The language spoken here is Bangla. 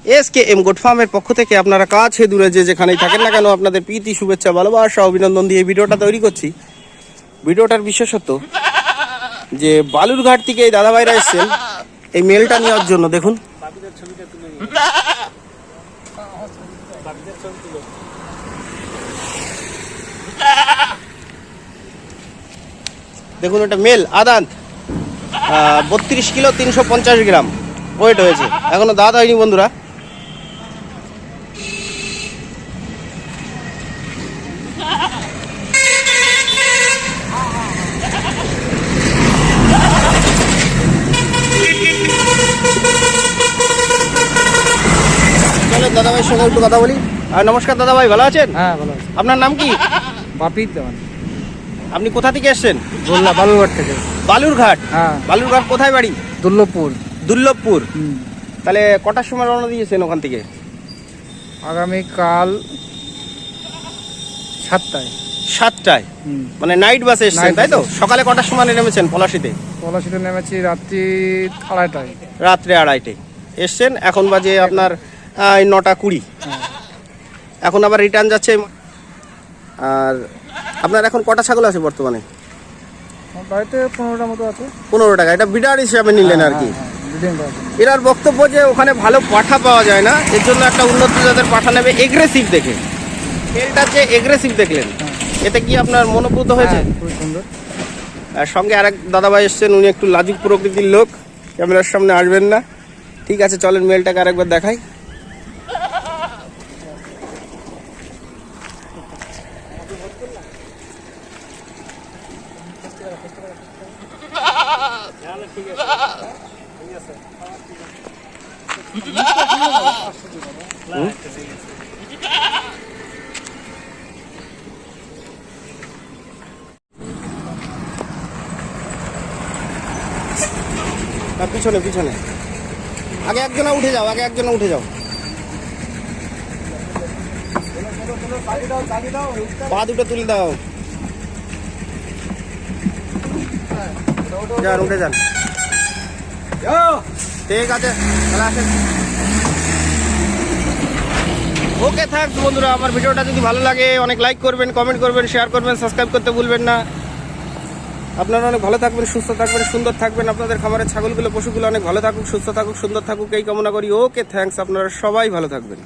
S.K.M গোট ফার্মের পক্ষ থেকে আপনারা কাছে দূরে যে যেখানেই থাকেন না কেন আপনাদের প্রীতি শুভেচ্ছা ভালোবাসা অভিনন্দন দিয়ে ভিডিওটা তৈরি করছি। ভিডিওটার বিশেষত্ব যে বালুরঘাট থেকে এই দাদাভাইরা এসেছেন এই মেলটা নেওয়ার জন্য। দেখুন দেখুন এটা মেল আদান্ত 32 কিলো 350 গ্রাম ওয়েট হয়েছে, এখনো দাঁত হয়নি বন্ধুরা। চলো দাদাভাইয়ের সঙ্গে একটু কথা বলি। আর নমস্কার দাদাভাই, ভালো আছেন? হ্যাঁ ভালো আছে। আপনার নাম কি? বাপির দেওয়ান। আপনি কোথা থেকে এসেছেন? বললা বালুরঘাট থেকে। বালুরঘাট? হ্যাঁ। বালুরঘাট কোথায় বাড়ি? দুর্লভপুর। দুর্লভপুর। তাহলে কটার সময় রওনা দিয়েছেন ওখান থেকে? আগামীকাল 7টায়। 7টায়? মানে নাইট বাসে এসেছেন তাই তো? সকালে কটার সময় নেমেছেন পলাশিতে? পলাশিতে নেমেছি রাত্রি 2:30টায়। রাত্রে 2:30টায় এসছেন, এখন বাজে আপনার 9:20। এখন আবার রিটার্ন যাচ্ছে। আর আপনার এখন কটা ছাগল আছে বর্তমানে? বাড়িতে 15টার মতো আছে। 15 টাকা। এটা বিডার হিসাবে নিলেন আর কি? এরার বক্তব্য যে ওখানে ভালো পাঠা পাওয়া যায় না, এর জন্য একটা উন্নত জাতের পাঠা নেবে এগ্রেসিভ দেখে। এলটা যে এগ্রেসিভ দেখলেন, এতে কি আপনার মনোপুত হয়েছে? খুব সুন্দর। আর সঙ্গে আরেক দাদাভাই এসছেন, উনি একটু লাজুক প্রকৃতির লোক, ক্যামেরার সামনে আসবেন না। ঠিক আছে, চলেন মেলটাকে আরেকবার দেখাই। পিছনে পিছনে আগে একজনে উঠে যাও, আগে একজনে উঠে যাও। পা দুটো তুলে দাও। যান, উঠে যান। ঠিক আছে, তাহলে আসেন। ওকে, থ্যাঙ্কস বন্ধুরা। আমার ভিডিওটা যদি ভালো লাগে অনেক লাইক করবেন, কমেন্ট করবেন, শেয়ার করবেন, সাবস্ক্রাইব করতে ভুলবেন না। আপনারা অনেক ভালো থাকবেন, সুস্থ থাকবেন, সুন্দর থাকবেন। আপনাদের খামারের ছাগলগুলো, পশুগুলো অনেক ভালো থাকুক, সুস্থ থাকুক, সুন্দর থাকুক, এই কামনা করি। ওকে, থ্যাঙ্কস। আপনারা সবাই ভালো থাকবেন।